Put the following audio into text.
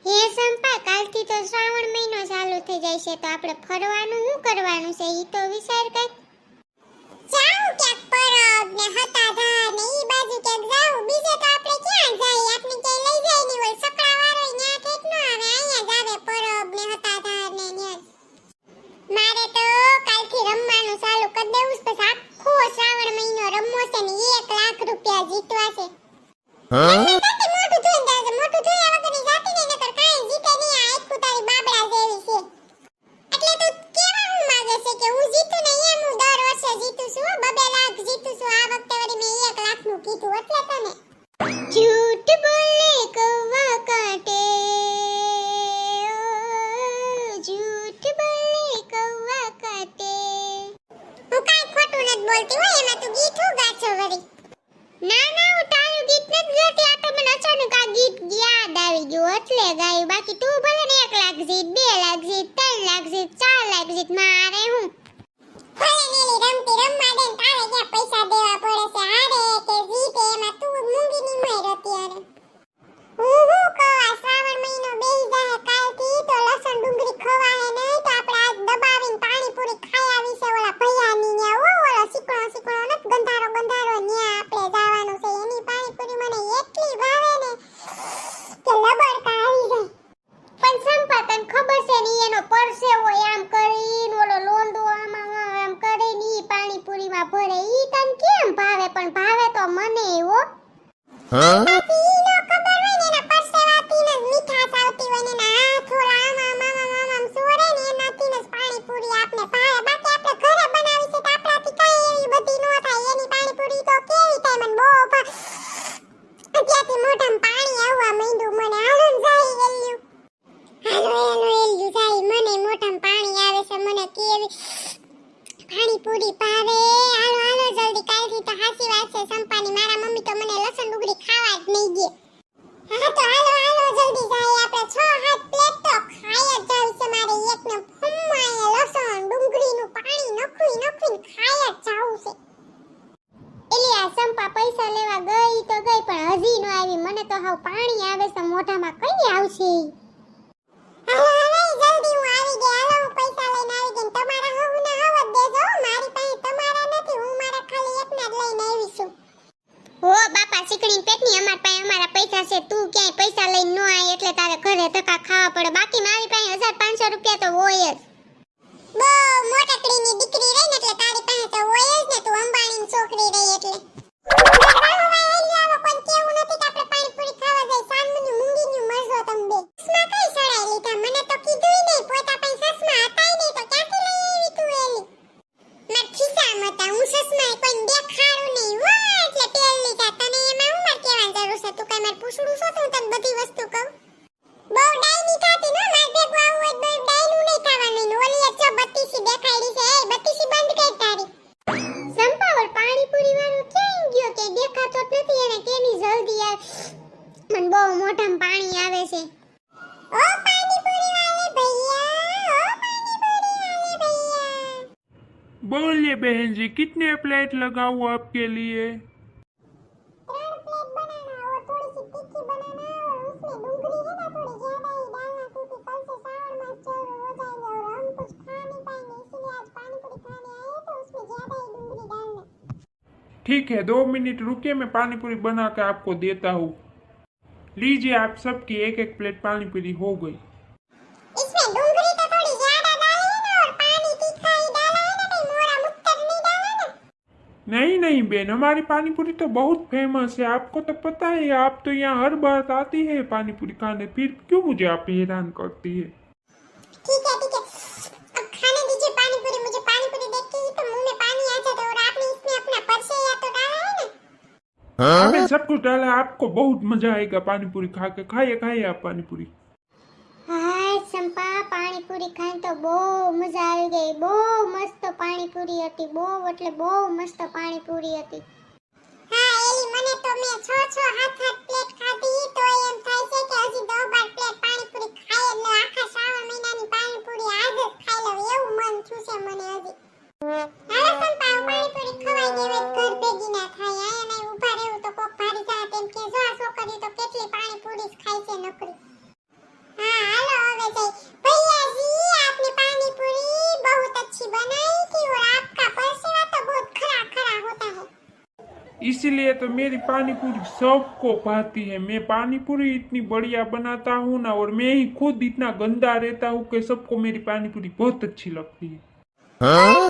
હે સંપા, કાલથી તો શ્રાવણ મહિનો ચાલુ થઈ જાય છે, તો આપણે ફરવાનું શું કરવાનું છે ઈ તો વિચાર કર. જાઉં ક્યાંક પરબ ને હતાધાર ને ઈ બાજુ ક્યાંક જાઉં. બીજે તો આપણે ક્યાં જાય? આપણે ક્યાંય લઈ જાય ની હોય. સકડા વાળો ન્યા ઠેક ન આવે, અહીંયા જ આવે પરબ ને હતાધાર ને ન્યા. મારે તો કાલથી રમવાનું ચાલુ કરી દેવું છે, પછી આખો શ્રાવણ મહિનો રમવો છે ને 1 લાખ રૂપિયા જીતવા છે. મોટું જોયા વગરની જાતી ને નકર કાંઈ જીતે નહીં. આ આખું તારી બાબડા જેવી છે. એટલે તું કેવા હું માંગે છે કે હું જીતું ને એમ હું દર વર્ષે જીતું છું. 2 લાખ જીતું છું. આ વખતે વળી મેં 1 લાખ નું કીધું એટલે તને. झूठ बोले कौवा काटे, झूठ बोले कौवा काटे. હું કાઈ ખોટું નથી બોલતી હોય, એમાં તું ગીત હું ગાછો વળી. ના ના, હું તારું ગીત નથી ગાતી. આ તો મને અચાનક આ ગીત યાદ આવી ગયું એટલે ગાયું. બાકી તું ભલે ને 1 લાખ જીત, 2 લાખ જીત, 3 લાખ જીત, 4 લાખ જીત, મારે હું ભલે નેલી રમતી રમવા દે. તારે ક્યાં પૈસા દેવા પડે છે? હારે કે જીતે એમાં તું મૂંગી ની મય રહેતી. અરે હું કહું, આ શ્રાવણ મહિનો બેહી જાય કાલથી તો લસણ ડુંગળી ખવાય નહીં. તો આપણે આજ દબાવીને પાણીપુરી ખાઈ આવી છે ઓલા ભૈયાની ન્યા. ઓલો સિકણો નત ગંધારો ન્યા આપણે જવાનું છે. એની પાણીપુરી મને એટલી ભાવે ને કે લબડકા આવી જાય. પણ સંપા, તને ખબર છે ને એનો પરસેવો આમ કરીને ઓલો લોંદો આમ કરીને ઈ પાણીપુરીમાં ભરે. ઈ તને કેમ ભાવે? પણ ભાવે તો મને હો. બાકી ઈ નો ખબર હોય ને એના પરસેવાથી ને મીઠાશ આવતી હોય ને એના હાથ ઓલા આમ સોરે ને એનાથી ને પાણીપુરી આપને ભાવે. બાકી આપણે ઘરે બનાવી છે તો આપણાથી કાંઈ એવી બધી નો થાય. એની પાણીપુરી તો કેવી થાય મને બહુ અત્યારથી મોઢામાં પાણી આવવા માંડ્યું મને. હાલો ને જાય એલ્યું. હાલો એલ્યું જાય. મને મોઢામાં પાણી આવે છે. મને કેવી પાણીપુરી ભાવે. હાલો જલ્દી. કાલથી તો હાચી વાત છે સંપાની, મારા મમ્મી તો મને લસણ ડુંગળી ખાવા જ નહીં દે. હા તો હાલો જલ્દી જાય. આપણે 6-7 પ્લેટ તો ખાઈ જ જાવ છે મારે. એકને ફમ્માય લસણ ડુંગળીનું પાણી નખવી ખાઈ જ જાવ છે. એટલે આ સંપા પૈસા લેવા ગઈ તો ગઈ, પણ હજી ન આવી. મને તો હાવ પાણી આવે છે મોઢામાં. કઈ આવશે? હાલો જલ્દી, હું આવી ગઈ. હાલો હું પૈસા લઈને આવી ગઈ. તમારા હવને હવ જ દેજો. મારી પાસે તમારા નથી. હું મારા ખાલી એકના જ લઈને આવી છું. હો બાપા ચીકણી પેટની, અમાર પાસે અમારા પૈસા છે. તું ક્યાંય પૈસા લઈને ન આવી એટલે તારે ઘરે ધક્કા ખાવા પડે. બાકી મારી પાસે 1500 રૂપિયા તો હોય જ. બહુ મોટકડીની દીકરી રહી ને એટલે તારી પાસે તો હોય જ ને. તું અંબાણીની છોકરી રહી એટલે. કોઈ કેવું નથી કે આપણે પાણીપુરી ખાવા જાય. સાંજની મૂંગીની મરજો તમે બે. ચશ્મા કઈ સડાઈ લીધા? મને તો કીધું નહીં. પોતા પાસે ચશ્મા હતા નહીં તો ક્યાંથી લઈ આવી તું એલી? માર ખિસ્સામાં હતા. હું ચશ્મા કોઈને દેખાડું નહીં હો એટલે પહેર લીધા. તને એમાં હું માર કહેવાની જરૂર છે? તું કઈ માર પૂછડું છો? હું તને બધી વસ્તુ કહું. બહુ ડાયની થાતી નો. માર ભેગું આવું હોય બહુ ડાયનું નહીં ખાવાનું. ઓલી એક જો બત્તીસી દેખાડી છે. એ બત્તીસી બંધ કર તારી. સંપાવર પાણીપુરી વાળો ક્યાં ગયો કે દેખાતો જ નથી? એને કેની જલ્દી આવે. મને બહુ મોઢામાં પાણી આવે છે. ઓ પાણીપુરી વાલે ભૈયા, ઓ પાણીપુરી वाले भैया। बोलिए बहन जी, कितने प्लेट लगाऊं आपके लिए? 3 प्लेट बनाना और थोड़ी सी तीखी बनाना और उसमें डूंगरी है ना थोड़ी ज्यादा ही डालना क्योंकि कल से श्रावण मास चालू हो जाएगा और हम कुछ खा नहीं पाएंगे, इसलिए आज पानी पूरी खाने आए तो उसमें ज्यादा ही डूंगरी डालना। ठीक है, 2 मिनट रुकिए, मैं पानी पूरी बना के आपको देता हूँ। लीजिए, आप सबकी 1-1 प्लेट पानी पूरी हो गई। इसमें डूंगरी तो थोड़ी ज्यादा डाली है ना और पानी तीखा ही डाला है ना, कहीं मोरा मुक्तर नहीं डाला ना? नहीं बेन, हमारी पानी पूरी तो बहुत फेमस है, आपको तो पता है। आप तो यहाँ हर बार आती है पानी पूरी खाने, फिर क्यों मुझे आप हैरान करती है? ठीक है अब खाने दीजिए पानी पूरी। मुझे पानी पूरी देखते ही तो मुंह में पानी आ जाता है और आपने इसमें अपना परसेवा तो डाला है ना? हमें सब कुछ डाला है, आपको बहुत मजा आएगा पानी पूरी खा के। खाइए आप पानी पूरी। हाय संपा, पानीपुरी खाने तो बહુ મજા આવી ગઈ. બહુ મસ્ત પાણીપુરી હતી. બહુ એટલે બહુ મસ્ત પાણીપુરી હતી. હા એલી, મને તો મેં 6-7 પ્લેટ ખાધી તો એમ થાય છે કે હજી 10-12 પ્લેટ પાણીપુરી ખાઈ એટલે આખા શ્રાવણ મહિનાની પાણીપુરી આજ જ ખાઈ લઉં એવું મન થયું છે મને હજી. હાલો સંપા, પાણીપુરી ખવાઈ ગઈ હોય ઘર ભેગી ના થાય. આયા નહીં ઊભા રહેવું તો કોક ભારી જાય તેમ કે જો આ છોકરી તો કેટલી પાણીપુરી જ ખાય છે નકરી. इसीलिए तो मेरी पानी पूरी सबको भाती है। मैं पानी पूरी इतनी बढ़िया बनाता हूँ ना, और मैं ही खुद इतना गंदा रहता हूँ कि सबको मेरी पानी पूरी बहुत अच्छी लगती है। फ्रेंड